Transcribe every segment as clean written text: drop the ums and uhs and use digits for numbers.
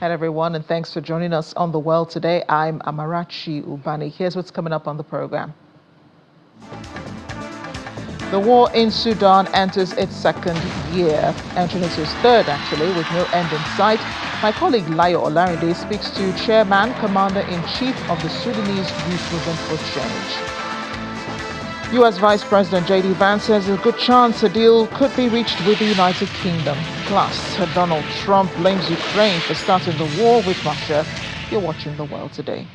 Hello, everyone, and thanks for joining us on The World Today. I'm Amarachi Ubani. Here's what's coming up on the program. The war in Sudan enters its second year, entering into its third, actually, with no end in sight. My colleague Layo Olarinde speaks to Chairman, Commander-in-Chief of the Sudanese Youth Movement for Change. U.S. Vice President J.D. Vance says there's a good chance a deal could be reached with the United Kingdom. Plus, Donald Trump blames Ukraine for starting the war with Russia. You're watching The World Today.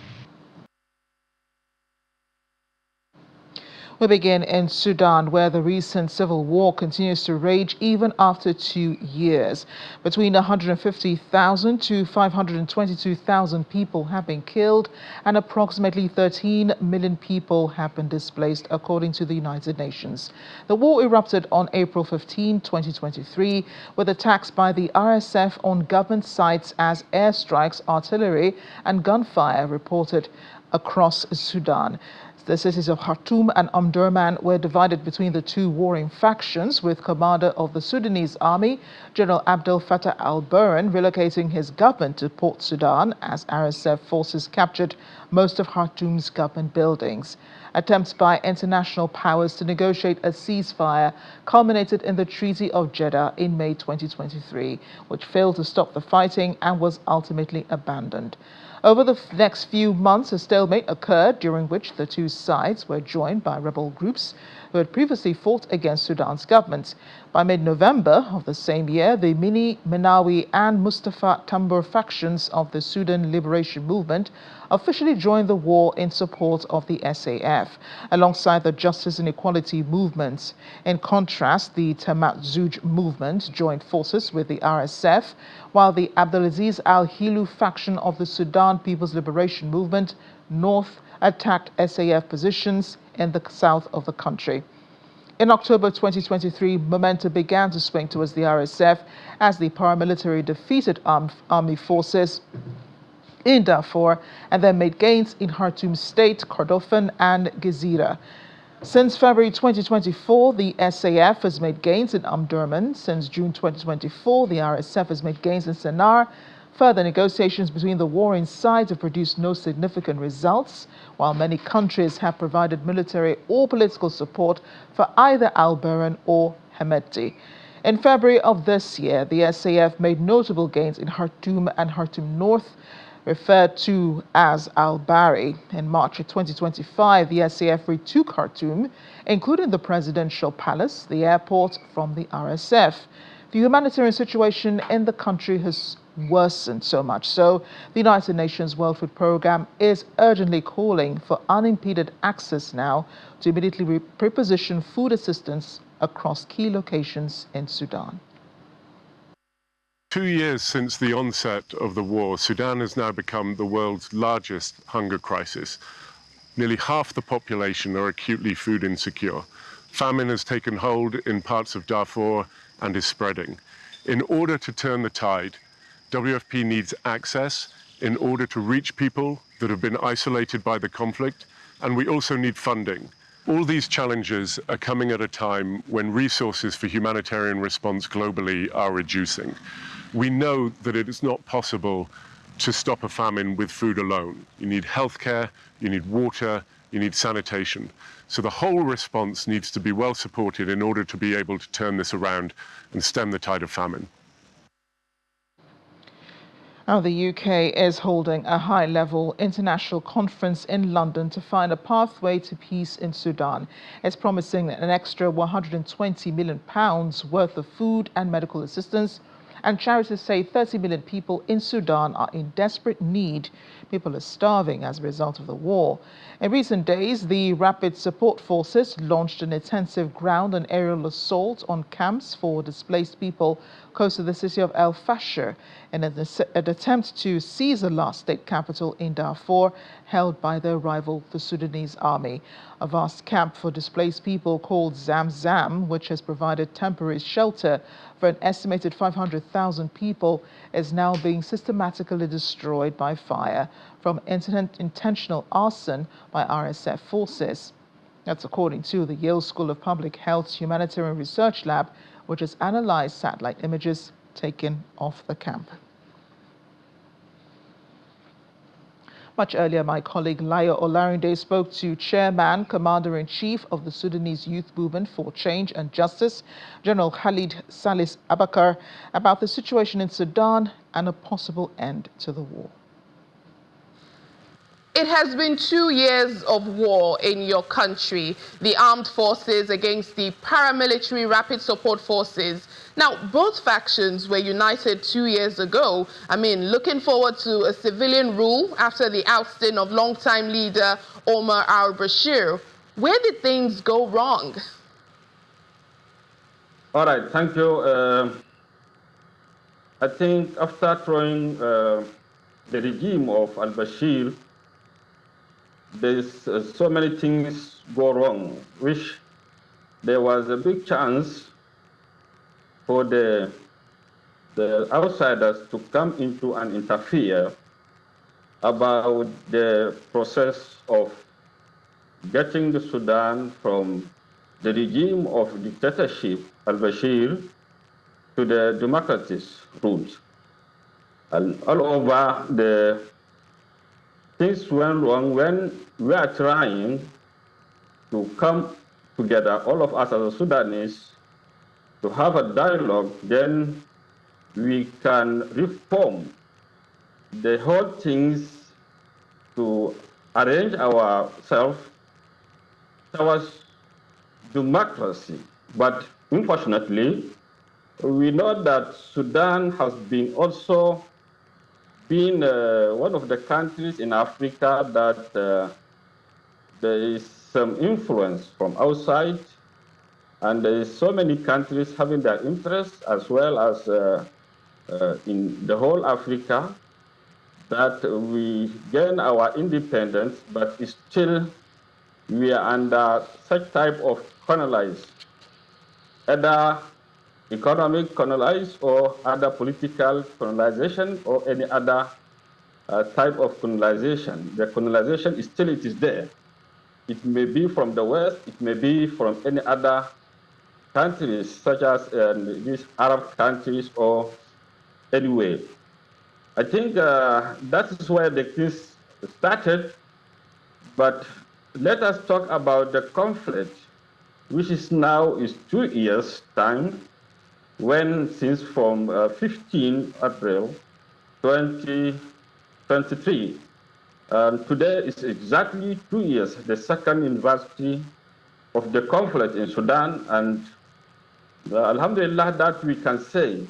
We begin in Sudan, where the recent civil war continues to rage even after 2 years. Between 150,000 to 522,000 people have been killed and approximately 13 million people have been displaced, according to the United Nations. The war erupted on April 15, 2023, with attacks by the RSF on government sites as airstrikes, artillery and gunfire reported across Sudan. The cities of Khartoum and Omdurman were divided between the two warring factions, with commander of the Sudanese army, General Abdel Fattah al-Burhan, relocating his government to Port Sudan as RSF forces captured most of Khartoum's government buildings. Attempts by international powers to negotiate a ceasefire culminated in the Treaty of Jeddah in May 2023, which failed to stop the fighting and was ultimately abandoned. Over the next few months, a stalemate occurred during which the two sides were joined by rebel groups who had previously fought against Sudan's government. By mid-November of the same year, the Mini, Menawi and Mustafa Tambur factions of the Sudan Liberation Movement officially joined the war in support of the SAF, alongside the Justice and Equality movements. In contrast, the Tamazuj movement joined forces with the RSF, while the Abdelaziz al-Hilu faction of the Sudan People's Liberation Movement North attacked SAF positions in the south of the country. In October 2023, momentum began to swing towards the RSF as the paramilitary defeated army forces in Darfur and then made gains in Khartoum State, Kordofan and Gezira. Since February 2024, the SAF has made gains in Omdurman. Since June 2024, the RSF has made gains in Sennar. Further negotiations between the warring sides have produced no significant results, while many countries have provided military or political support for either al-Burhan or Hemedti. In February of this year, the SAF made notable gains in Khartoum and Khartoum North, referred to as al-Bari. In March of 2025, the SAF retook Khartoum, including the presidential palace, the airport, from the RSF. The humanitarian situation in the country has worsened so much so the United Nations World Food Programme is urgently calling for unimpeded access now to immediately preposition food assistance across key locations in Sudan. 2 years since the onset of the war, Sudan has now become the world's largest hunger crisis. Nearly half the population are acutely food insecure. Famine has taken hold in parts of Darfur and is spreading. In order to turn the tide, WFP needs access in order to reach people that have been isolated by the conflict, and we also need funding. All these challenges are coming at a time when resources for humanitarian response globally are reducing. We know that it is not possible to stop a famine with food alone. You need healthcare, you need water, you need sanitation. So the whole response needs to be well supported in order to be able to turn this around and stem the tide of famine. Now, the UK is holding a high-level international conference in London to find a pathway to peace in Sudan. It's promising an extra £120 million worth of food and medical assistance, and charities say 30 million people in Sudan are in desperate need. People are starving as a result of the war. In recent days, the Rapid Support Forces launched an intensive ground and aerial assault on camps for displaced people close to the city of El Fasher in an attempt to seize the last state capital in Darfur, held by their rival, the Sudanese army. A vast camp for displaced people called Zamzam, which has provided temporary shelter for an estimated 500,000 people, is now being systematically destroyed by fire from intentional arson by RSF forces. That's according to the Yale School of Public Health's Humanitarian Research Lab, which has analyzed satellite images taken of the camp. Much earlier, my colleague Layo Olarinde spoke to Chairman, Commander-in-Chief of the Sudanese Youth Movement for Change and Justice, General Khalid Salis Abakar, about the situation in Sudan and a possible end to the war. It has been 2 years of war in your country, the armed forces against the paramilitary rapid support forces. Now, both factions were united 2 years ago. I mean, looking forward to a civilian rule after the ousting of longtime leader Omar al-Bashir. Where did things go wrong? All right, thank you. I think after throwing the regime of al-Bashir, there's so many things go wrong, which there was a big chance for the outsiders to come into and interfere about the process of getting the Sudan from the regime of dictatorship, al-Bashir, to the democratic route. And all over the things went wrong when we are trying to come together, all of us as Sudanese, to have a dialogue, then we can reform the whole things to arrange ourselves towards democracy. But unfortunately, we know that Sudan has been also been one of the countries in Africa that there is some influence from outside, and there is so many countries having their interests as well as in the whole Africa, that we gain our independence, but still we are under such type of colonized, either economic colonized or other political colonization or any other type of colonization. The colonization is still, it is there. It may be from the West, it may be from any other countries, such as these Arab countries or anywhere. I think that is where the things started, but let us talk about the conflict, which is now 2 years' time, when since from 15 April 2023, today is exactly 2 years, the second anniversary of the conflict in Sudan, and Alhamdulillah that we can say,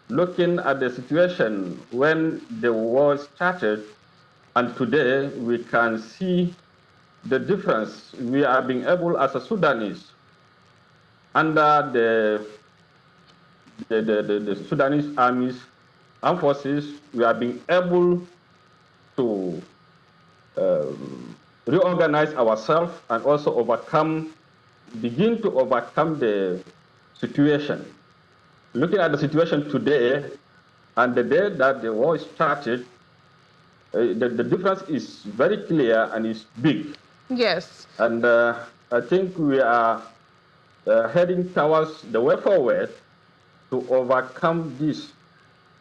looking at the situation when the war started and today, we can see the difference. We are being able as a Sudanese, under the Sudanese armies, armed forces, we are being able to reorganize ourselves and also begin to overcome the situation. Looking at the situation today and the day that the war started, the difference is very clear and is big. Yes. And I think we are heading towards the way forward to overcome this.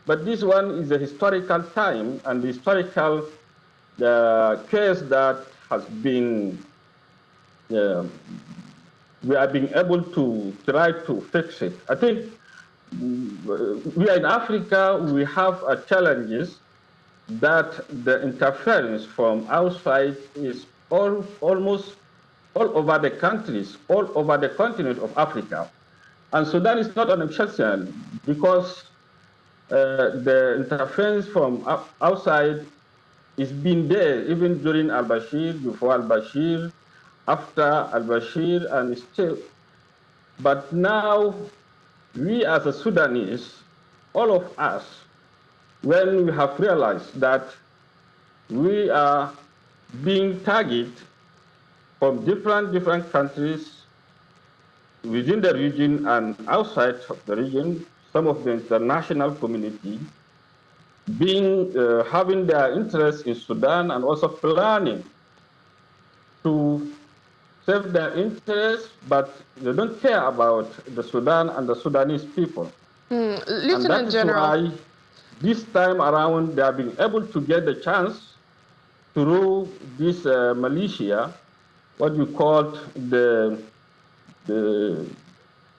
But this one is a historical time, and the historical case that has been, we are being able to try to fix it. I think we are in Africa, we have challenges that the interference from outside is almost all over the countries, all over the continent of Africa. And Sudan is not an exception, because the interference from outside is been there even during al-Bashir, before al-Bashir, after al-Bashir, and still. But now, we as a Sudanese, all of us, when we have realized that we are being targeted from different countries within the region and outside of the region, some of the international community having their interest in Sudan and also planning to serve their interests, but they don't care about the Sudan and the Sudanese people. Lieutenant General, and that is why this time around they have been able to get the chance through this militia, what we called the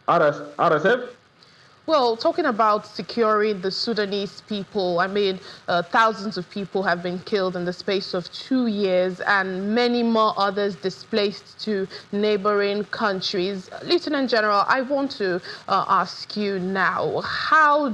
RSF. Well, talking about securing the Sudanese people, I mean, thousands of people have been killed in the space of 2 years and many more others displaced to neighboring countries. Lieutenant General, I want to ask you now, how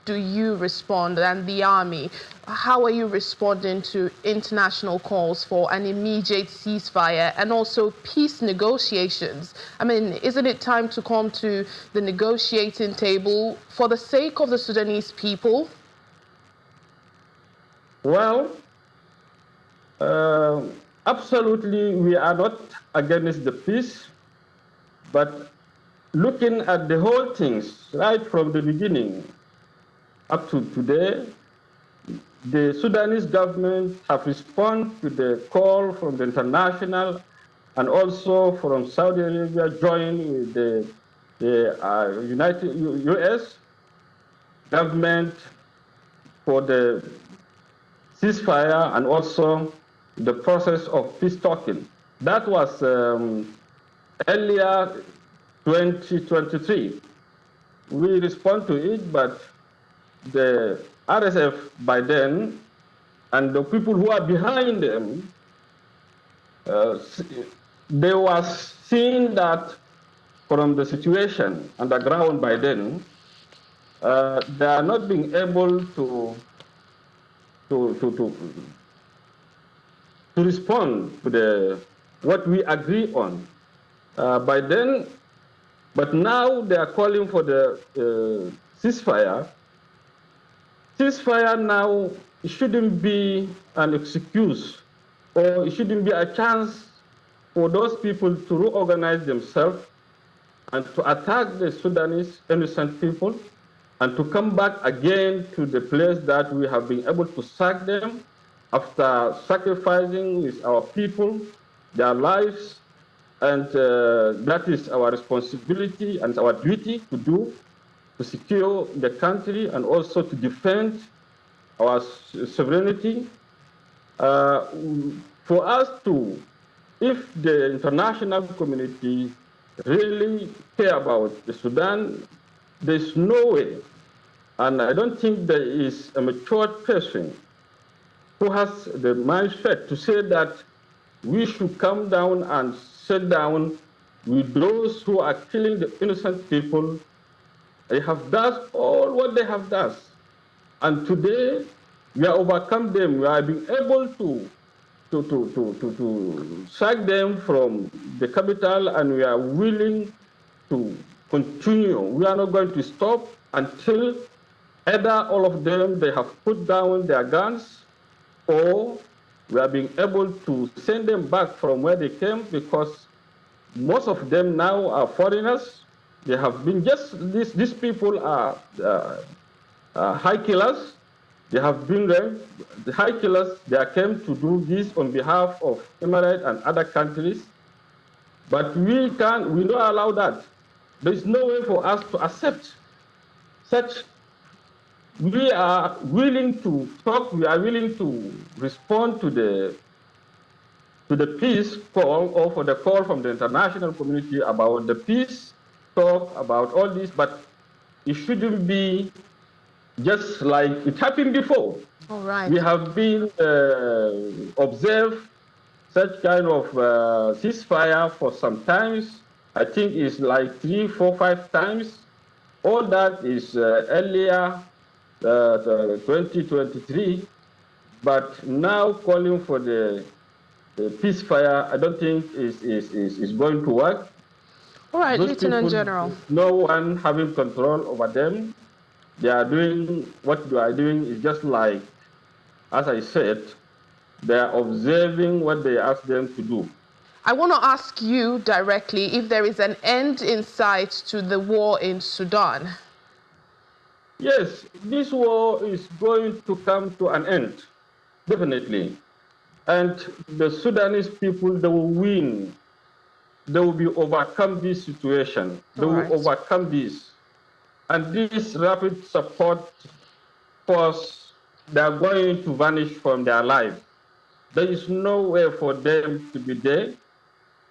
do you respond, and the army, how are you responding to international calls for an immediate ceasefire and also peace negotiations? I mean, isn't it time to come to the negotiating table for the sake of the Sudanese people? Well, absolutely, we are not against the peace, but looking at the whole things right from the beginning up to today, the Sudanese government have responded to the call from the international and also from Saudi Arabia, joining with the United U.S. government for the ceasefire and also the process of peace talking. That was earlier 2023. We respond to it, but the RSF by then and the people who are behind them, they was seeing that from the situation on the ground by then, they are not being able to respond to what we agree on by then. But now they are calling for the ceasefire. Ceasefire now shouldn't be an excuse, or it shouldn't be a chance for those people to reorganize themselves and to attack the Sudanese innocent people and to come back again to the place that we have been able to sack them after sacrificing with our people, their lives. And that is our responsibility and our duty to do, to secure the country and also to defend our sovereignty. For us to, if the international community really care about the Sudan, there's no way, and I don't think there is a mature person who has the mindset to say that we should come down and sit down with those who are killing the innocent people. They have done all what they have done. And today, we have overcome them. We are being able to sack them from the capital, and we are willing to continue. We are not going to stop until either all of them, they have put down their guns, or we are being able to send them back from where they came, because most of them now are foreigners. They have been just, these people are high killers. They have been the high killers. They came to do this on behalf of Emirates and other countries. But we don't allow that. There is no way for us to accept such. We are willing to talk. We are willing to respond to the peace call, or for the call from the international community about the peace talk, about all this. But it shouldn't be just like it happened before. All right. We have been observed such kind of ceasefire for some times. I think it's like 3, 4, 5 times. All that is earlier, 2023. But now calling for the ceasefire, I don't think is going to work. All right, Those Lieutenant people, General. no one having control over them. They are doing what they are doing is just like, as I said, they are observing what they ask them to do. I want to ask you directly if there is an end in sight to the war in Sudan. Yes, this war is going to come to an end, definitely. And the Sudanese people, they will win. They will be overcome this situation. They will overcome this. And this rapid support force, they are going to vanish from their life. There is no way for them to be there.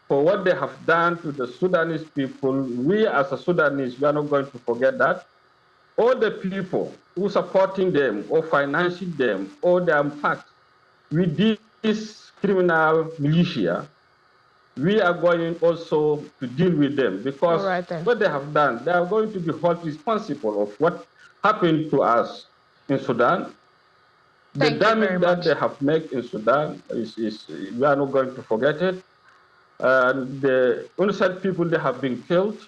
For what they have done to the Sudanese people, we as a Sudanese, we are not going to forget that. All the people who are supporting them or financing them or their impact with this criminal militia, we are going also to deal with them because what they have done, they are going to be held responsible of what happened to us in Sudan. The damage that they have made in Sudan is we are not going to forget it. The innocent people, they have been killed.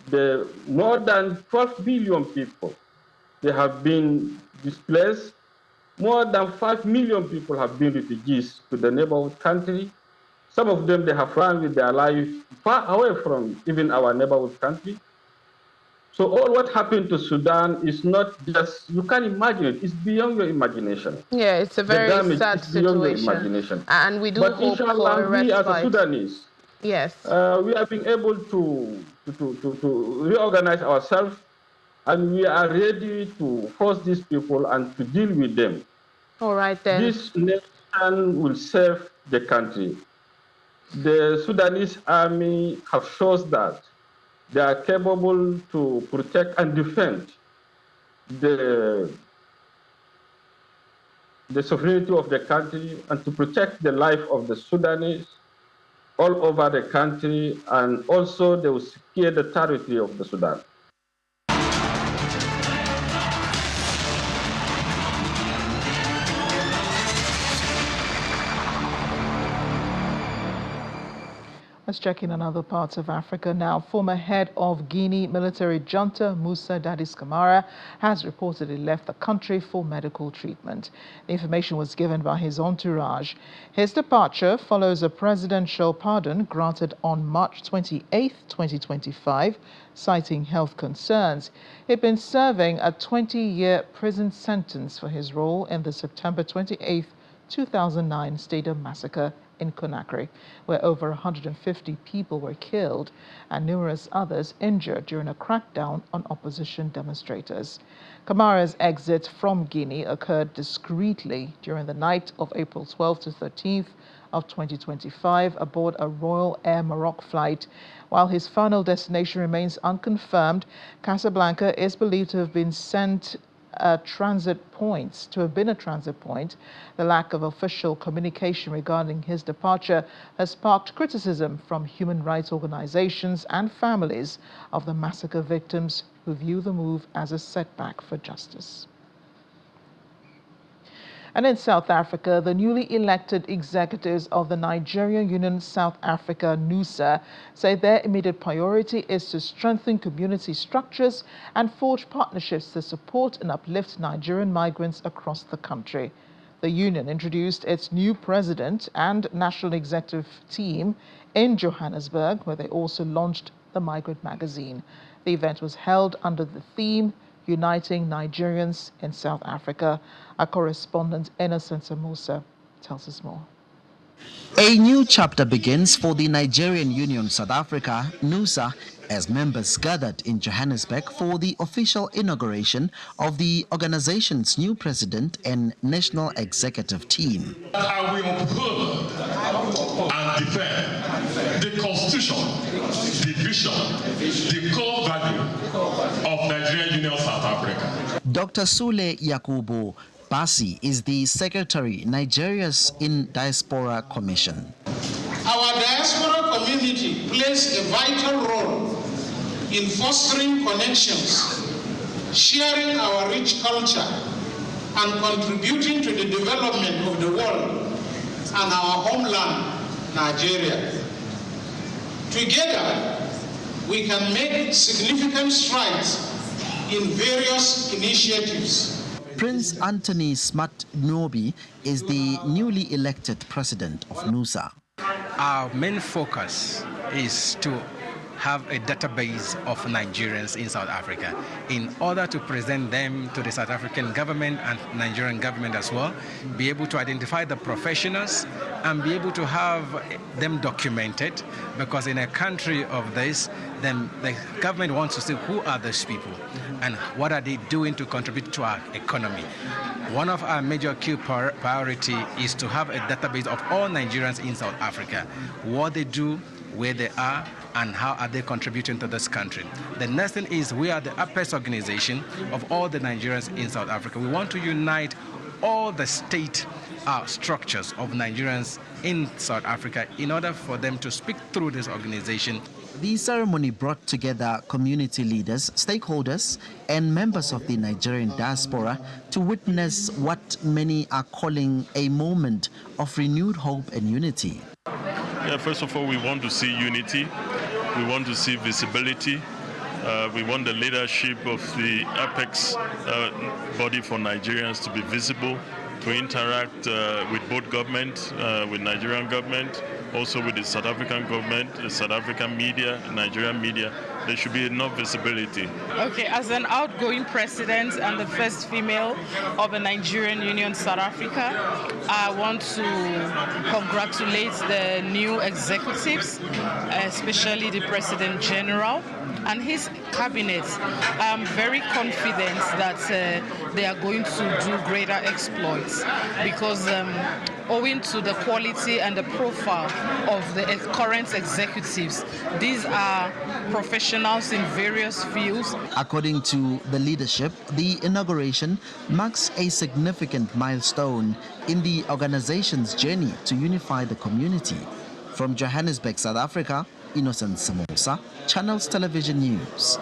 The more than 12 billion people, they have been displaced. More than 5 million people have been refugees to the neighborhood country. Some of them, they have run with their life far away from even our neighborhood country. So all what happened to Sudan is not just, you can't imagine it, it's beyond your imagination. Yeah, it's a very sad situation. Beyond your imagination. And we do but hope inshallah, for a we as respite. a Sudanese, yes, we have been able to reorganize ourselves, and we are ready to force these people and to deal with them. All right then. This nation will save the country. The Sudanese army have shown that they are capable to protect and defend the sovereignty of the country and to protect the life of the Sudanese all over the country, and also they will secure the territory of the Sudan. Let's check in on other parts of Africa now. Former head of Guinea military junta, Musa Dadis Camara, has reportedly left the country for medical treatment. The information was given by his entourage. His departure follows a presidential pardon granted on March 28, 2025, citing health concerns. He'd been serving a 20-year prison sentence for his role in the September 28, 2009 stadium massacre in Conakry, where over 150 people were killed and numerous others injured during a crackdown on opposition demonstrators. Camara's exit from Guinea occurred discreetly during the night of April 12 to 13th of 2025 aboard a Royal Air Maroc flight. While his final destination remains unconfirmed, Casablanca is believed to have been a transit point. The lack of official communication regarding his departure has sparked criticism from human rights organizations and families of the massacre victims, who view the move as a setback for justice. And in South Africa, the newly elected executives of the Nigerian Union South Africa, NUSA, say their immediate priority is to strengthen community structures and forge partnerships to support and uplift Nigerian migrants across the country. The union introduced its new president and national executive team in Johannesburg, where they also launched the Migrant magazine. The event was held under the theme Uniting Nigerians in South Africa. Our correspondent Innocent Musa tells us more. A new chapter begins for the Nigerian Union South Africa, NUSA, as members gathered in Johannesburg for the official inauguration of the organization's new president and national executive team. I will uphold and defend the constitution, the vision, the core value of Nigerian Union South Africa. Dr. Sule Yakubu Basi is the Secretary, Nigeria's in Diaspora Commission. Our diaspora community plays a vital role in fostering connections, sharing our rich culture, and contributing to the development of the world and our homeland, Nigeria. Together, we can make significant strides in various initiatives. Prince Anthony Smart Nobi is the newly elected president of NUSA. Our main focus is to have a database of Nigerians in South Africa in order to present them to the South African government and Nigerian government as well, be able to identify the professionals and be able to have them documented, because in a country of this, then the government wants to see who are those people and what are they doing to contribute to our economy. One of our major key priority is to have a database of all Nigerians in South Africa, what they do, where they are, and how are they contributing to this country. The next thing is we are the apex organization of all the Nigerians in South Africa. We want to unite all the state structures of Nigerians in South Africa in order for them to speak through this organization. The ceremony brought together community leaders, stakeholders, and members of the Nigerian diaspora to witness what many are calling a moment of renewed hope and unity. Yeah, first of all, we want to see unity. We want to see visibility. We want the leadership of the apex body for Nigerians to be visible, to interact with both government, with Nigerian government, also with the South African government, the South African media, Nigerian media. There should be enough visibility. Okay, as an outgoing president and the first female of the Nigerian Union South Africa, I want to congratulate the new executives, especially the President General and his cabinet. I'm very confident that they are going to do greater exploits, because owing to the quality and the profile of the current executives, these are professionals in various fields. According to the leadership, the inauguration marks a significant milestone in the organization's journey to unify the community. From Johannesburg, South Africa, Innocent Samosa, Channels Television News.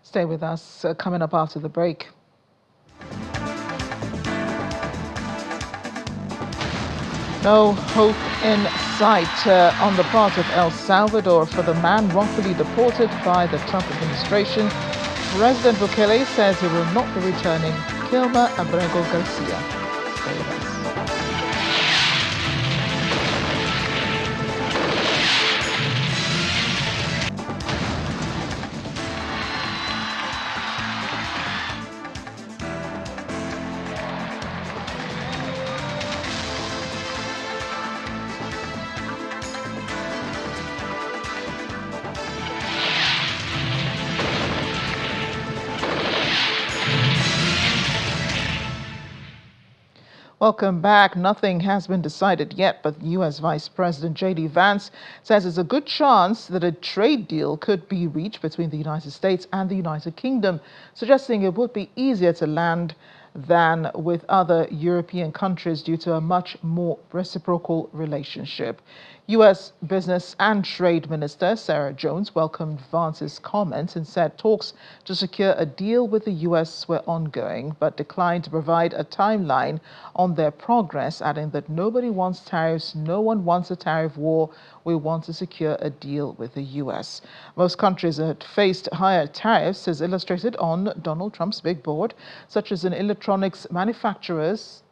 Stay with us, coming up after the break. No hope in sight on the part of El Salvador for the man wrongfully deported by the Trump administration. President Bukele says he will not be returning. Kilma Abrego Garcia. Stay with us. Welcome back. Nothing has been decided yet, but U.S. Vice President J.D. Vance says there's a good chance that a trade deal could be reached between the United States and the United Kingdom, suggesting it would be easier to land than with other European countries due to a much more reciprocal relationship. U.S. Business and Trade Minister Sarah Jones welcomed Vance's comments and said talks to secure a deal with the U.S. were ongoing, but declined to provide a timeline on their progress, adding that nobody wants tariffs, no one wants a tariff war. We want to secure a deal with the U.S. Most countries that faced higher tariffs, as illustrated on Donald Trump's big board, such as on electronics manufacturers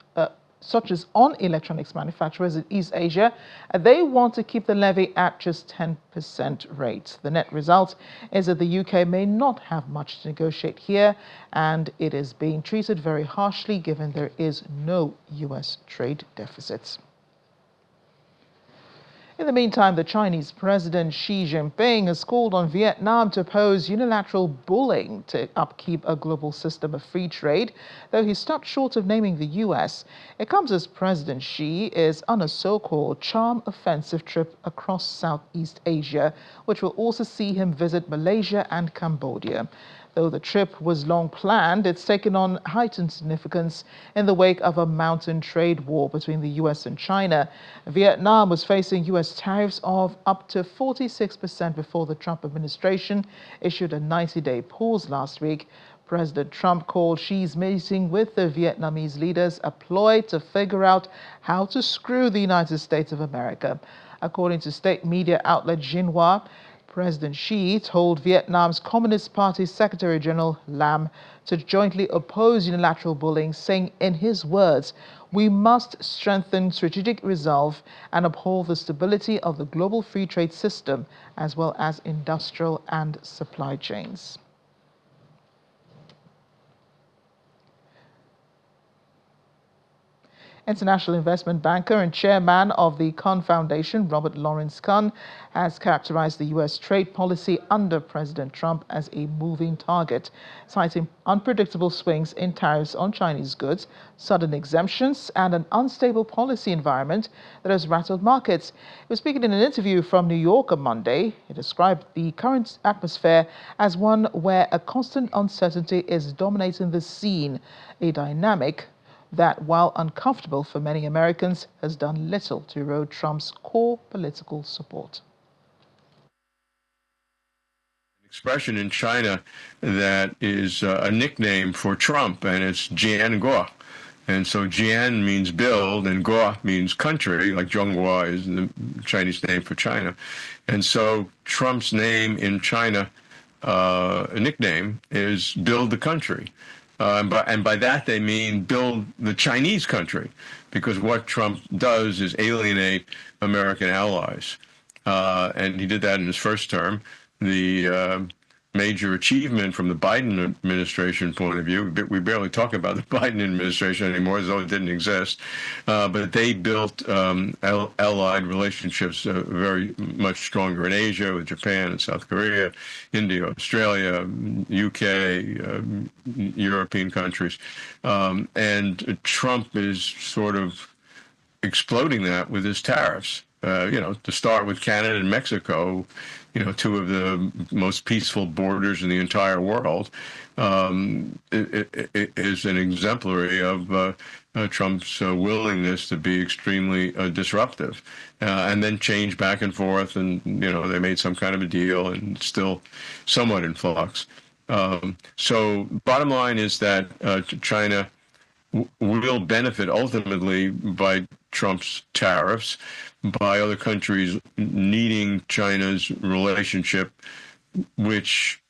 in East Asia, they want to keep the levy at just 10% rate. The net result is that the UK may not have much to negotiate here, and it is being treated very harshly given there is no US trade deficit. In the meantime, the Chinese President Xi Jinping has called on Vietnam to oppose unilateral bullying to upkeep a global system of free trade, though he stopped short of naming the U.S. It comes as President Xi is on a so-called charm offensive trip across Southeast Asia, which will also see him visit Malaysia and Cambodia. Though the trip was long planned, it's taken on heightened significance in the wake of a mounting trade war between the U.S. and China. Vietnam was facing U.S. tariffs of up to 46% before the Trump administration issued a 90-day pause last week. President Trump called Xi's meeting with the Vietnamese leaders a ploy to figure out how to screw the United States of America. According to state media outlet Xinhua, President Xi told Vietnam's Communist Party Secretary General Lam to jointly oppose unilateral bullying, saying, in his words, "We must strengthen strategic resolve and uphold the stability of the global free trade system, as well as industrial and supply chains." International investment banker and chairman of the Kahn Foundation, Robert Lawrence Kahn, has characterized the U.S. trade policy under President Trump as a moving target, citing unpredictable swings in tariffs on Chinese goods, sudden exemptions, and an unstable policy environment that has rattled markets. He was speaking in an interview from New York on Monday. He described the current atmosphere as one where a constant uncertainty is dominating the scene, a dynamic that, while uncomfortable for many Americans, has done little to erode Trump's core political support. Expression in China that is a nickname for Trump, and it's Jian Guo. And so Jian means build, and Guo means country, like Zhongguo is the Chinese name for China. And so Trump's name in China, a nickname, is build the country. And by that they mean build the Chinese country, because what Trump does is alienate American allies. And he did that in his first term. The major achievement from the Biden administration point of view, we barely talk about the Biden administration anymore as though it didn't exist, but they built allied relationships very much stronger in Asia with Japan and South Korea, India, Australia, UK, European countries. And Trump is sort of exploding that with his tariffs. To start with Canada and Mexico, two of the most peaceful borders in the entire world, it is an exemplary of Trump's willingness to be extremely disruptive, and then change back and forth. And, they made some kind of a deal and still somewhat in flux. So bottom line is that China will benefit ultimately by Trump's tariffs, by other countries needing China's relationship, which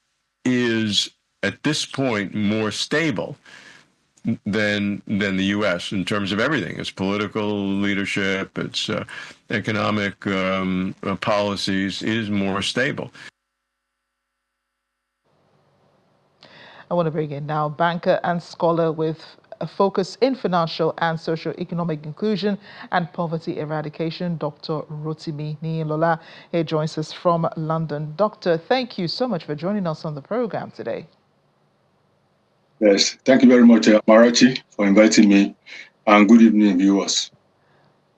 is at this point more stable than the U.S. in terms of everything. Its political leadership, its economic policies is more stable. I want to bring in now banker and scholar with a focus in financial and socio-economic inclusion and poverty eradication, Dr. Rotimi Niyilola. He joins us from London. Doctor, thank you so much for joining us on the program today. Yes, thank you very much, Marachi, for inviting me, and good evening, viewers.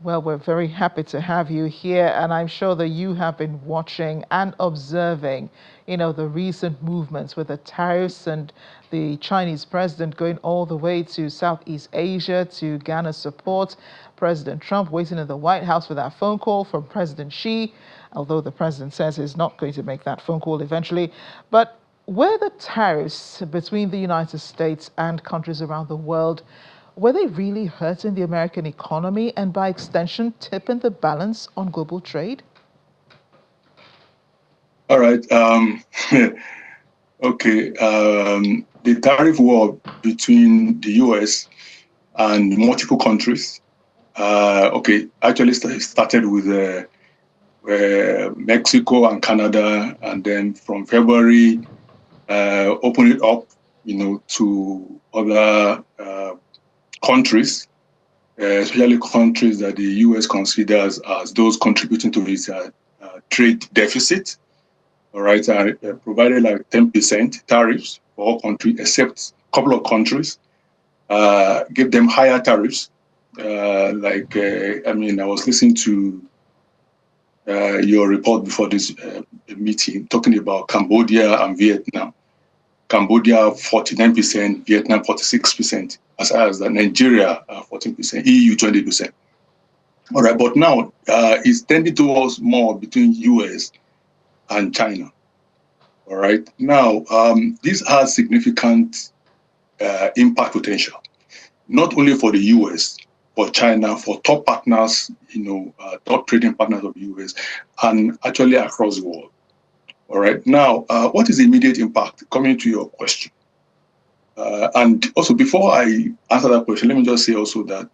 Well, we're very happy to have you here, and I'm sure that you have been watching and observing, the recent movements with the tariffs and the Chinese president going all the way to Southeast Asia to Ghana support. President Trump waiting in the White House for that phone call from President Xi, although the president says he's not going to make that phone call eventually. But were the tariffs between the United States and countries around the world, were they really hurting the American economy and by extension tipping the balance on global trade? All right. Okay. The tariff war between the U.S. and multiple countries, actually started with Mexico and Canada, and then from February, opened it up, to other countries, especially countries that the U.S. considers as those contributing to its trade deficit. All right, provided like 10% tariffs for all countries except a couple of countries. Give them higher tariffs. I was listening to your report before this meeting talking about Cambodia and Vietnam. Cambodia 49%, Vietnam 46%, as Nigeria 14%, EU 20%. All right, but now it's tending towards more between US and China. All right, now this has significant impact potential, not only for the US, for China, for top partners, top trading partners of the US, and actually across the world. All right. Now, what is the immediate impact? Coming to your question. And also, before I answer that question, let me just say also that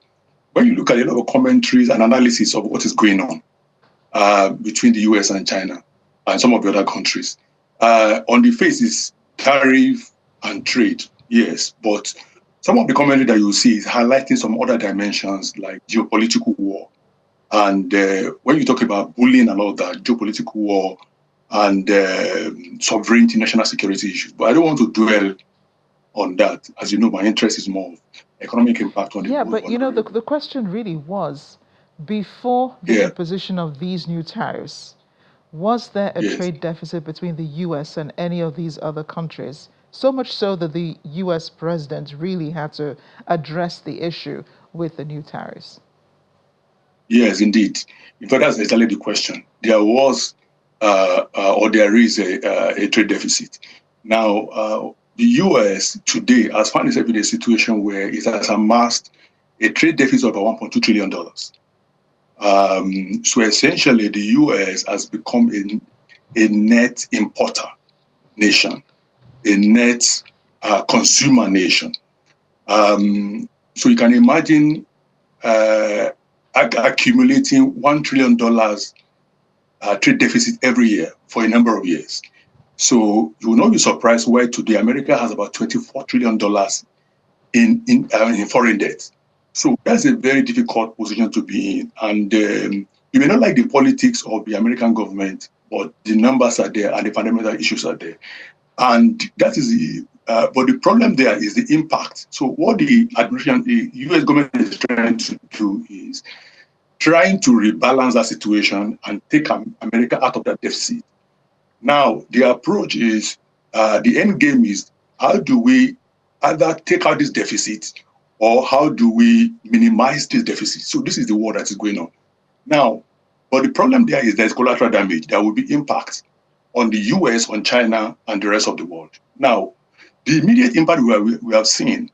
when you look at a lot of commentaries and analysis of what is going on between the US and China and some of the other countries, on the face is tariff and trade, yes, but some of the commentary that you see is highlighting some other dimensions like geopolitical war. And when you talk about bullying and all that, geopolitical war and sovereignty, national security issues, but I don't want to dwell on that. As you know, my interest is more economic impact on the Yeah, but the question really was, before the imposition of these new tariffs, was there a trade deficit between the US and any of these other countries? So much so that the US president really had to address the issue with the new tariffs. Yes, indeed. In fact, that's exactly the question. There was or there is a trade deficit. Now, the US today has found itself in a situation where it has amassed a trade deficit of about $1.2 trillion. So essentially, the US has become a net importer nation, a net consumer nation. So you can imagine accumulating $1 trillion trade deficit every year for a number of years. So you will not be surprised why today America has about $24 trillion in foreign debt. So that's a very difficult position to be in. And you may not like the politics of the American government, but the numbers are there and the fundamental issues are there. And that is but the problem there is the impact. So what the administration, the US government is trying to do is trying to rebalance that situation and take America out of that deficit. Now, the approach is, the end game is, how do we either take out this deficit or how do we minimize this deficit? So this is the war that is going on. Now, but the problem there is there's collateral damage. There will be impact on the US, on China, and the rest of the world. Now, the immediate impact we have seen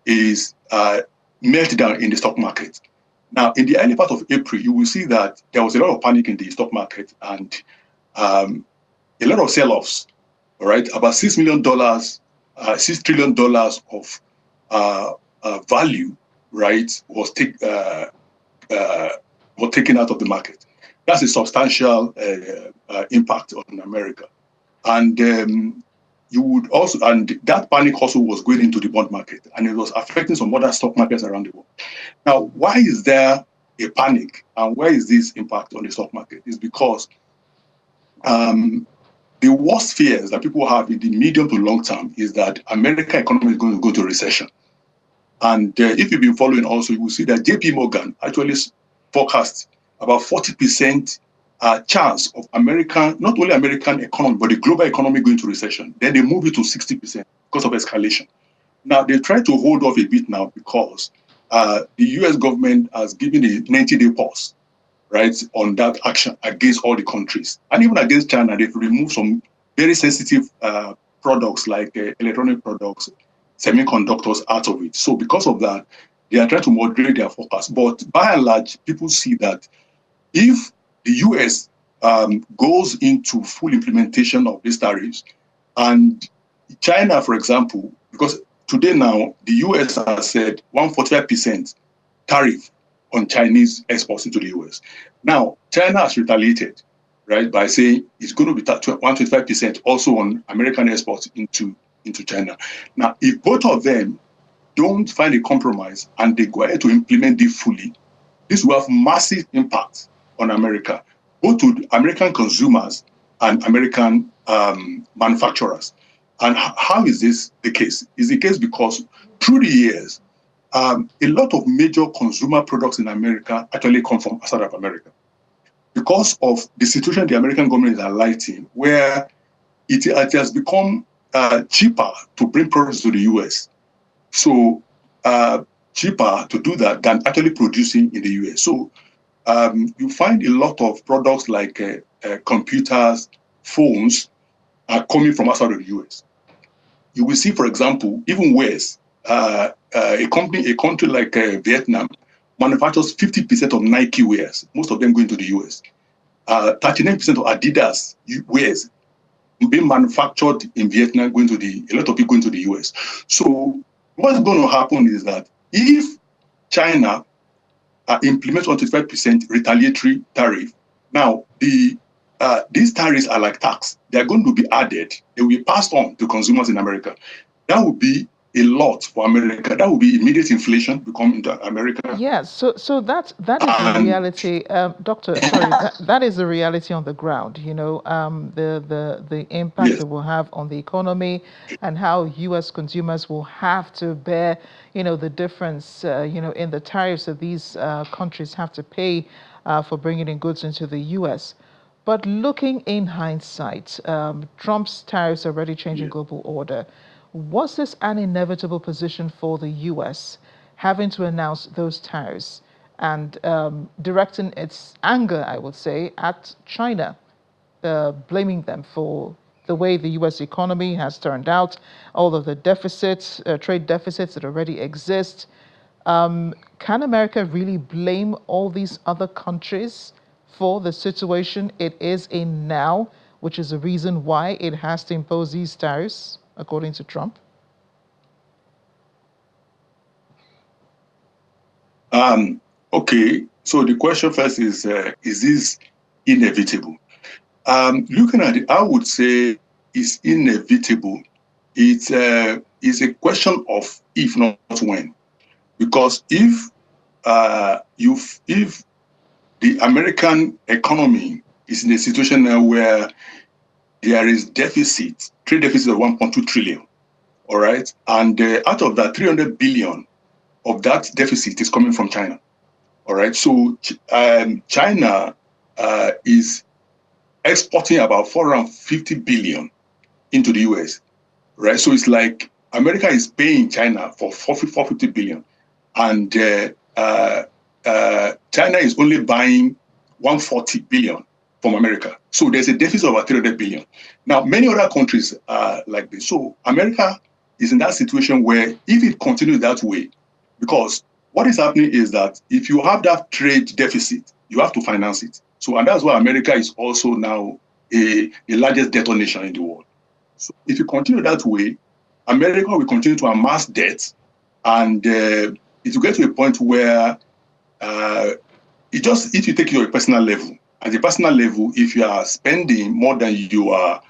is meltdown in the stock market. Now, in the early part of April, you will see that there was a lot of panic in the stock market and a lot of sell-offs, all right? About $6 trillion of value, right, was taken out of the market. That's a substantial impact on America. And you would also, and that panic also was going into the bond market, and it was affecting some other stock markets around the world. Now, why is there a panic, and why is this impact on the stock market? It's because the worst fears that people have in the medium to long term is that American economy is going to go to recession. And if you've been following also, you will see that JP Morgan actually forecast about 40% chance of American, not only American economy, but the global economy going to recession. Then they move it to 60% because of escalation. Now, they try to hold off a bit now because the US government has given a 90-day pause, right, on that action against all the countries. And even against China, they've removed some very sensitive products like electronic products, semiconductors out of it. So because of that, they are trying to moderate their forecast. But by and large, people see that if the US goes into full implementation of these tariffs, and China, for example, because today now, the US has said 145% tariff on Chinese exports into the US. Now, China has retaliated, right, by saying it's going to be 125% also on American exports into China. Now, if both of them don't find a compromise and they go ahead to implement it fully, this will have massive impact on America, both to American consumers and American manufacturers. And how is this the case? It's the case because through the years, a lot of major consumer products in America actually come from outside of America. Because of the situation the American government is highlighting, where it has become cheaper to bring products to the US. So cheaper to do that than actually producing in the US. So you find a lot of products like computers, phones are coming from outside of the US. You will see, for example, even worse, a country like Vietnam manufactures 50% of Nike wears, most of them going to the US. 39% of Adidas wears being manufactured in Vietnam a lot of people going to the US. So what's going to happen is that if China implements 25% retaliatory tariff, now these tariffs are like tax. They're going to be added. They will be passed on to consumers in America. That would be a lot for America. That would be immediate inflation to come into America. Yes, so that is the reality, Doctor. Sorry, that is the reality on the ground. The impact Yes. it will have on the economy, and how U.S. consumers will have to bear, the difference, in the tariffs that these countries have to pay for bringing in goods into the U.S. But looking in hindsight, Trump's tariffs are already changing global order. Was this an inevitable position for the U.S., having to announce those tariffs and directing its anger, I would say, at China, blaming them for the way the U.S. economy has turned out, all of the deficits, trade deficits that already exist? Can America really blame all these other countries for the situation it is in now, which is the reason why it has to impose these tariffs, according to Trump? Okay, so the question first is this inevitable? Looking at it, I would say it's inevitable. It's a question of if, not when. Because if the American economy is in a situation now where there is trade deficit of 1.2 trillion, all right, and out of that, 300 billion of that deficit is coming from China, all right. So China is exporting about 450 billion into the US, right? So it's like America is paying China for 450 billion, and China is only buying 140 billion from America. So there's a deficit of about 300 billion. Now, many other countries are like this. So America is in that situation where if it continues that way, because what is happening is that if you have that trade deficit, you have to finance it. So, and that's why America is also now the largest debtor nation in the world. So if you continue that way, America will continue to amass debt, and it will get to a point where if you take your personal level, at the personal level, if you are spending more than you are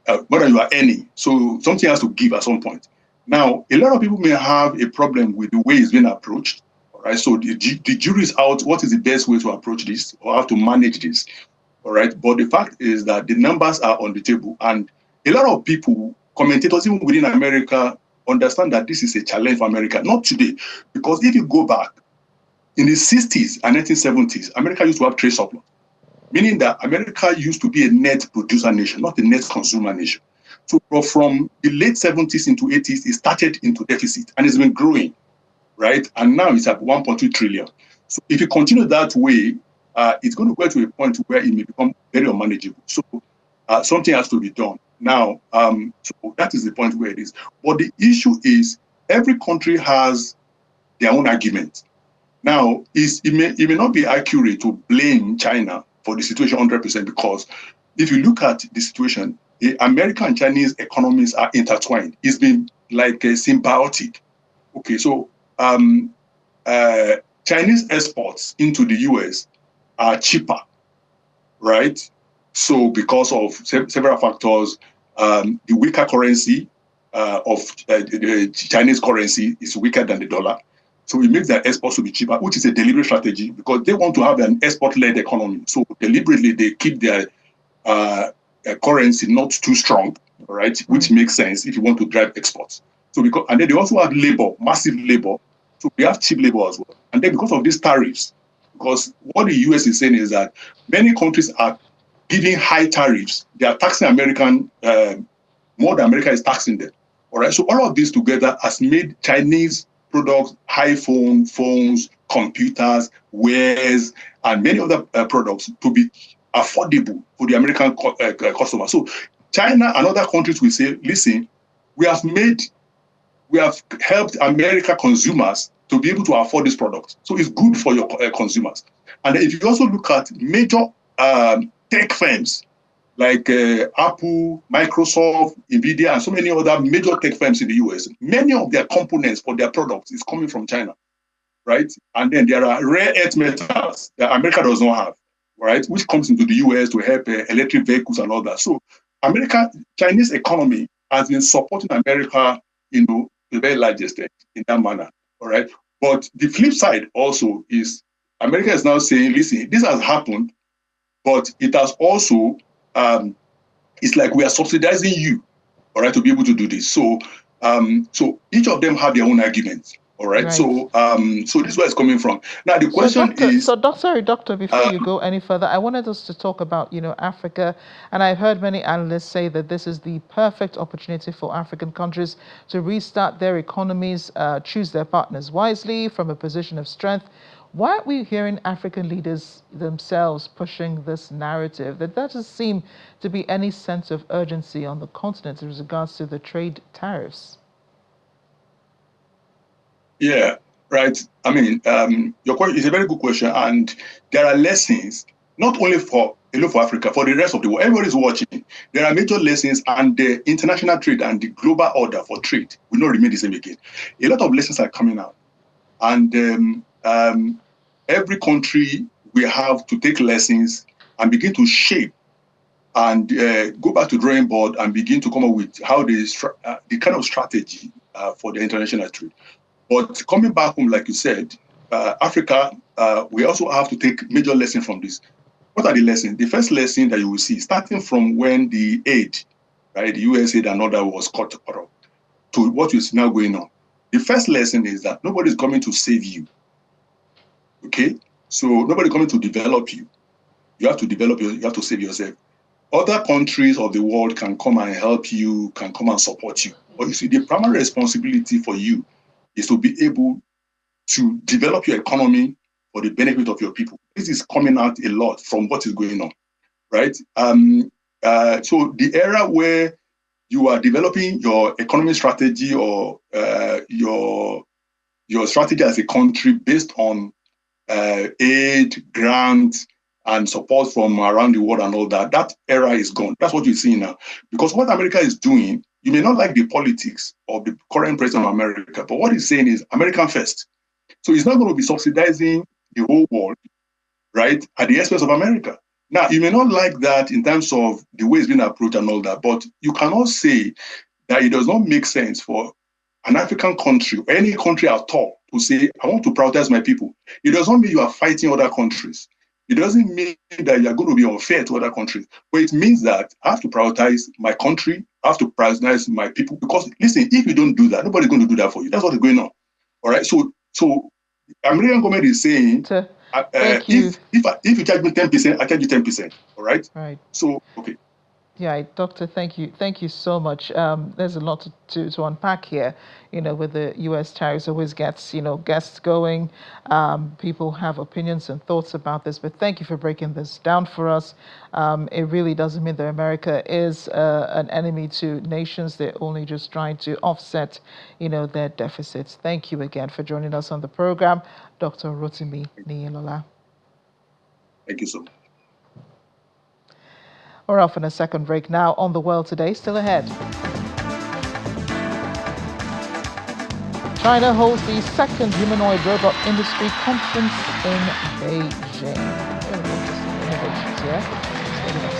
earning, so something has to give at some point. Now, a lot of people may have a problem with the way it's been approached. All right, so the jury is out. What is the best way to approach this, or how to manage this? All right, but the fact is that the numbers are on the table, and a lot of people, commentators even within America, understand that this is a challenge for America. Not today, because if you go back in the 60s and 1970s, America used to have trade surplus, meaning that America used to be a net producer nation, not a net consumer nation. So from the late 70s into 80s, it started into deficit, and it's been growing, right? And now it's at 1.2 trillion. So if you continue that way, it's going to go to a point where it may become very unmanageable. So something has to be done. Now, so that is the point where it is. But the issue is every country has their own argument. Now, it may not be accurate to blame China for the situation 100%, because if you look at the situation, the American and Chinese economies are intertwined. It's been like a symbiotic. Okay, so Chinese exports into the US are cheaper, right? So because of several factors, the weaker currency of the Chinese currency is weaker than the dollar. So it makes their exports to be cheaper, which is a deliberate strategy, because they want to have an export-led economy. So deliberately, they keep their currency not too strong, right? Which makes sense if you want to drive exports. So and then they also have labor, massive labor. So we have cheap labor as well. And then because of these tariffs, because what the US is saying is that many countries are giving high tariffs. They are taxing American more than America is taxing them. All right. So all of this together has made Chinese products, phones, computers, wares, and many other products to be affordable for the American customer. So China and other countries will say, listen, we have helped American consumers to be able to afford this product. So it's good for your consumers. And if you also look at major tech firms, like Apple, Microsoft, Nvidia, and so many other major tech firms in the US, many of their components for their products is coming from China, right? And then there are rare earth metals that America does not have, right? Which comes into the US to help electric vehicles and all that. So Chinese economy has been supporting America, to a very large extent in that manner, all right? But the flip side also is America is now saying, listen, this has happened, but it has also, it's like we are subsidizing you, all right, to be able to do this. So, so each of them have their own arguments, all right? So, so this is where it's coming from. Now, the question is... Doctor, before you go any further, I wanted us to talk about, Africa, and I've heard many analysts say that this is the perfect opportunity for African countries to restart their economies, choose their partners wisely from a position of strength. Why aren't we hearing African leaders themselves pushing this narrative? There doesn't seem to be any sense of urgency on the continent with regards to the trade tariffs. Yeah, right. I mean, your question is a very good question, and there are lessons not only for Africa, for the rest of the world. Everybody's watching. There are major lessons, and the international trade and the global order for trade will not remain the same again. A lot of lessons are coming out, and every country will have to take lessons and begin to shape and go back to drawing board and begin to come up with how the kind of strategy for the international trade. But coming back home, like you said, Africa, we also have to take major lessons from this. What are the lessons? The first lesson that you will see, starting from when the aid, right, the US aid and other was cut off, to what is now going on. The first lesson is that nobody is coming to save you. Okay? So nobody coming to develop you. You have to develop, you have to save yourself. Other countries of the world can come and help you, can come and support you. But you see, the primary responsibility for you is to be able to develop your economy for the benefit of your people. This is coming out a lot from what is going on, right? So the era where you are developing your economic strategy or your strategy as a country based on aid, grants, and support from around the world and all that, that era is gone. That's what you're seeing now. Because what America is doing, you may not like the politics of the current president of America, but what he's saying is American first. So he's not going to be subsidizing the whole world, right, at the expense of America. Now, you may not like that in terms of the way it's been approached and all that, but you cannot say that it does not make sense for an African country, or any country at all, to say, I want to prioritize my people. It does not mean you are fighting other countries. It doesn't mean that you are going to be unfair to other countries, but it means that I have to prioritize my country, I have to prioritize my people. Because listen, if you don't do that, nobody's going to do that for you. That's what is going on. All right. So American government is saying, if you charge me 10%, I charge you 10%. All right. Right. So okay. Yeah, Doctor, thank you. Thank you so much. There's a lot to unpack here, with the U.S. tariffs always gets, guests going. People have opinions and thoughts about this, but thank you for breaking this down for us. It really doesn't mean that America is an enemy to nations. They're only just trying to offset, their deficits. Thank you again for joining us on the program, Dr. Rotimi Niyilola. Thank you so much. We're off on a second break now on The World Today. Still ahead. China holds the second humanoid robot industry conference in Beijing. Very interesting innovations here. Stay with us.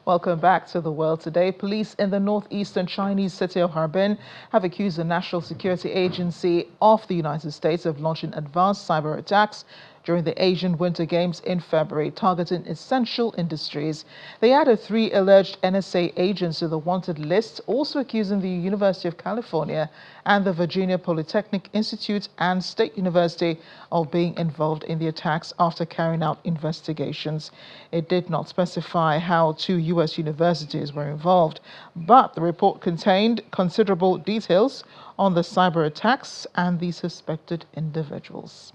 Welcome back to The World Today. Police in the northeastern Chinese city of Harbin have accused the National Security Agency of the United States of launching advanced cyber attacks during the Asian Winter Games in February, targeting essential industries. They added 3 alleged NSA agents to the wanted list, also accusing the University of California and the Virginia Polytechnic Institute and State University of being involved in the attacks after carrying out investigations. It did not specify how 2 U.S. universities were involved, but the report contained considerable details on the cyber attacks and the suspected individuals.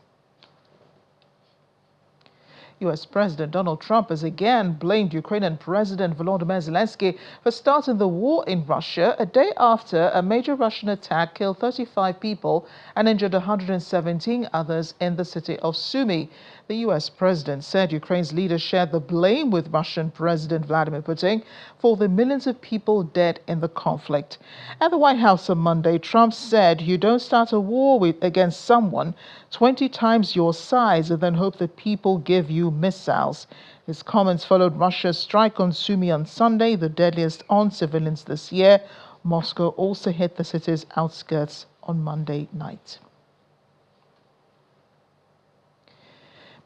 U.S. President Donald Trump has again blamed Ukrainian President Volodymyr Zelenskyy for starting the war in Russia a day after a major Russian attack killed 35 people and injured 117 others in the city of Sumy. The U.S. president said Ukraine's leaders shared the blame with Russian President Vladimir Putin for the millions of people dead in the conflict. At the White House on Monday, Trump said, "You don't start a war against someone 20 times your size and then hope that people give you missiles." His comments followed Russia's strike on Sumy on Sunday, the deadliest on civilians this year. Moscow also hit the city's outskirts on Monday night.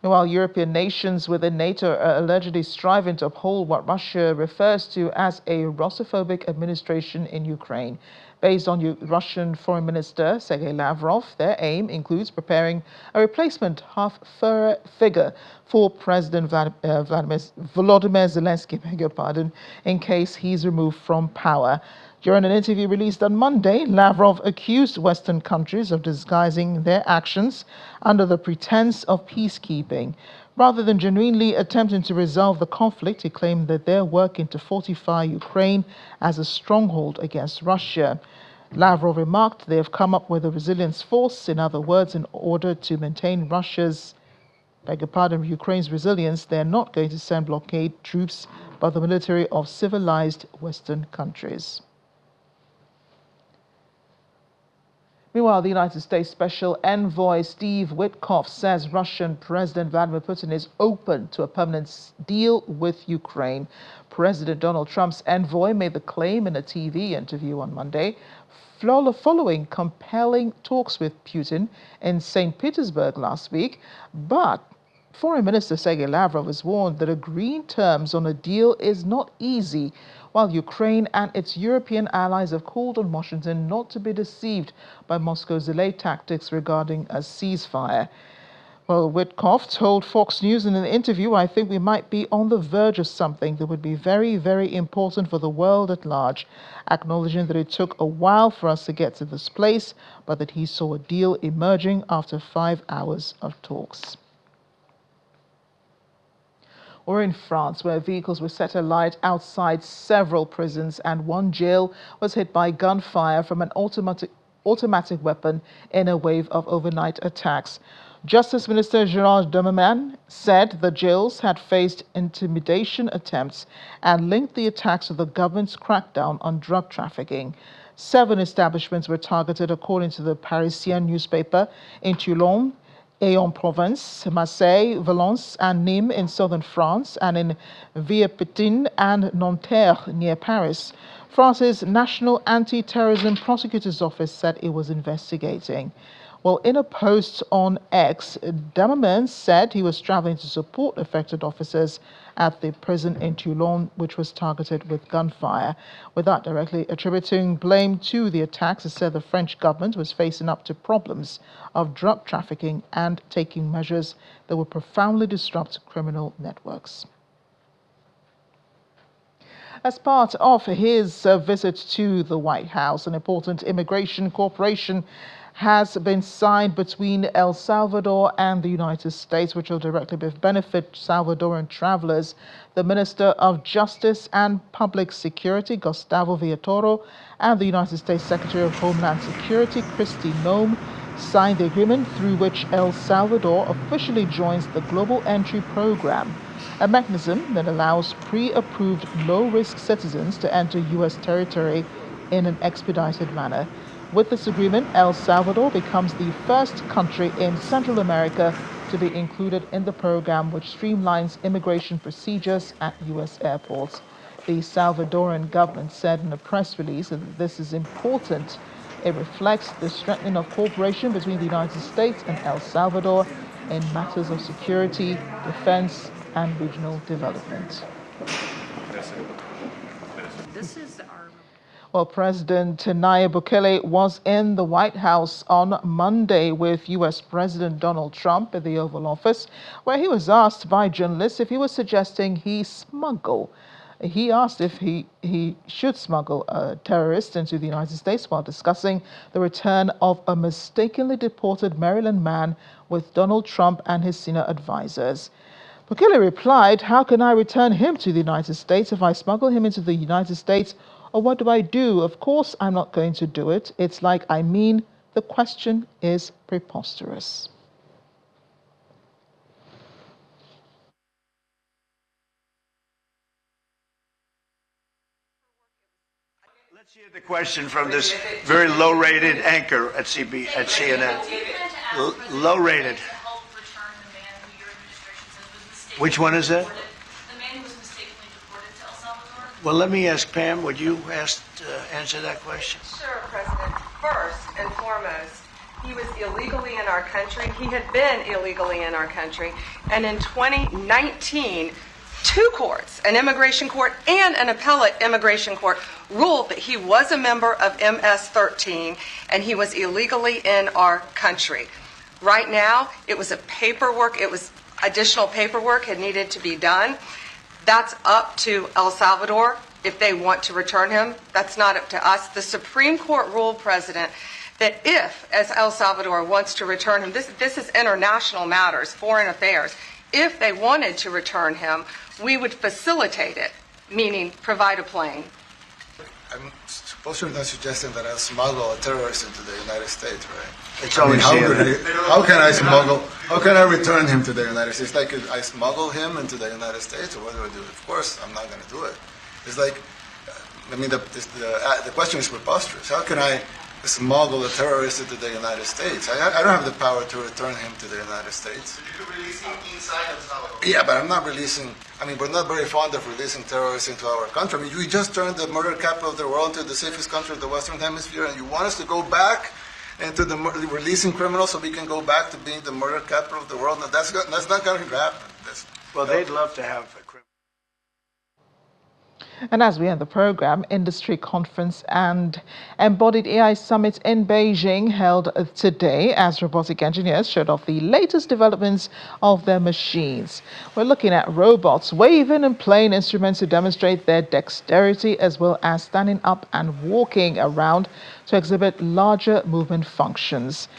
Meanwhile, European nations within NATO are allegedly striving to uphold what Russia refers to as a Russophobic administration in Ukraine. Based on Russian Foreign Minister Sergei Lavrov, their aim includes preparing a replacement figure for President Volodymyr Zelenskyy, in case he's removed from power. During an interview released on Monday, Lavrov accused Western countries of disguising their actions under the pretense of peacekeeping. Rather than genuinely attempting to resolve the conflict, he claimed that they're working to fortify Ukraine as a stronghold against Russia. Lavrov remarked they have come up with a resilience force, in other words, in order to maintain Ukraine's resilience, they're not going to send blockade troops, but the military of civilized Western countries. Meanwhile, the United States Special Envoy Steve Witkoff says Russian President Vladimir Putin is open to a permanent deal with Ukraine. President Donald Trump's envoy made the claim in a TV interview on Monday, following compelling talks with Putin in St. Petersburg last week. But Foreign Minister Sergei Lavrov has warned that agreeing terms on a deal is not easy, while Ukraine and its European allies have called on Washington not to be deceived by Moscow's delayed tactics regarding a ceasefire. Well, Witkoff told Fox News in an interview, "I think we might be on the verge of something that would be very, very important for the world at large," acknowledging that it took a while for us to get to this place, but that he saw a deal emerging after 5 hours of talks. Or in France, where vehicles were set alight outside several prisons and one jail was hit by gunfire from an automatic weapon in a wave of overnight attacks. Justice Minister Gerald Darmanin said the jails had faced intimidation attempts and linked the attacks to the government's crackdown on drug trafficking. 7 establishments were targeted, according to the Parisien newspaper, in Toulon, Aix-en-Provence, Marseille, Valence, and Nîmes in southern France, and in Villepétain and Nanterre near Paris. France's National Anti-Terrorism Prosecutor's Office said it was investigating. Well, in a post on X, Darmanin said he was traveling to support affected officers at the prison in Toulon, which was targeted with gunfire. Without directly attributing blame to the attacks, he said the French government was facing up to problems of drug trafficking and taking measures that would profoundly disrupt criminal networks. As part of his visit to the White House, an important immigration cooperation has been signed between El Salvador and the United States, which will directly benefit Salvadoran travelers. The Minister of Justice and Public Security, Gustavo Villatoro, and the United States Secretary of Homeland Security, Kristi Noem, signed the agreement through which El Salvador officially joins the Global Entry Program, a mechanism that allows pre-approved low-risk citizens to enter U.S. territory in an expedited manner. With this agreement, El Salvador becomes the first country in Central America to be included in the program, which streamlines immigration procedures at U.S. airports. The Salvadoran government said in a press release that this is important. It reflects the strengthening of cooperation between the United States and El Salvador in matters of security, defense, and regional development. Well, President Nayib Bukele was in the White House on Monday with U.S. President Donald Trump at the Oval Office, where he was asked by journalists if he was suggesting he smuggle. He asked if he should smuggle terrorists into the United States while discussing the return of a mistakenly deported Maryland man with Donald Trump and his senior advisors. Bukele replied, "How can I return him to the United States if I smuggle him into the United States? Or what do I do? Of course, I'm not going to do it. It's like, I mean, the question is preposterous." Let's hear the question from this very low-rated anchor at CNN. Low-rated. Which one is that? The man who was mistakenly deported to El Salvador. Well, let me ask Pam. Would you answer that question? Sure, President. First and foremost, he was illegally in our country. He had been illegally in our country. And in 2019, two courts, an immigration court and an appellate immigration court, ruled that he was a member of MS-13 and he was illegally in our country. Right now, it was additional paperwork had needed to be done. That's up to El Salvador if they want to return him. That's not up to us. The Supreme Court ruled, President, that if, as El Salvador wants to return him, this is international matters, foreign affairs, if they wanted to return him, we would facilitate it, meaning provide a plane. I'm supposed to be not suggesting that I'll smuggle a terrorist into the United States, right? How can I return him to the United States? Like, I smuggle him into the United States, or what do I do? Of course, I'm not going to do it. It's like, I mean, the question is preposterous. How can I smuggle a terrorist into the United States? I don't have the power to return him to the United States. You could release him inside El Salvador. Yeah, but I'm not releasing. I mean, we're not very fond of releasing terrorists into our country. I mean, we just turned the murder capital of the world into the safest country of the Western Hemisphere, and you want us to go back into the releasing criminals so we can go back to being the murder capital of the world? No, that's not going to happen. They'd love to have a criminal. And as we end the program, Industry Conference and Embodied AI Summit in Beijing held today as robotic engineers showed off the latest developments of their machines. We're looking at robots waving and playing instruments to demonstrate their dexterity, as well as standing up and walking around to exhibit larger movement functions.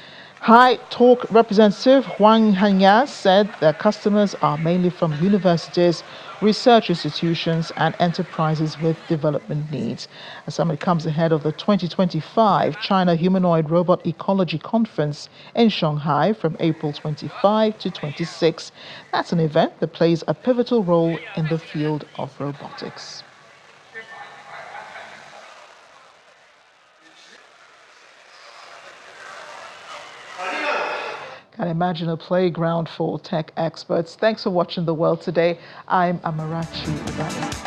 High Talk representative Huang Hanya said their customers are mainly from universities, research institutions, and enterprises with development needs. The summit comes ahead of the 2025 China Humanoid Robot Ecology Conference in Shanghai from April 25 to 26. That's an event that plays a pivotal role in the field of robotics. Can imagine a playground for tech experts. Thanks for watching The World Today. I'm Amarachi Ubani.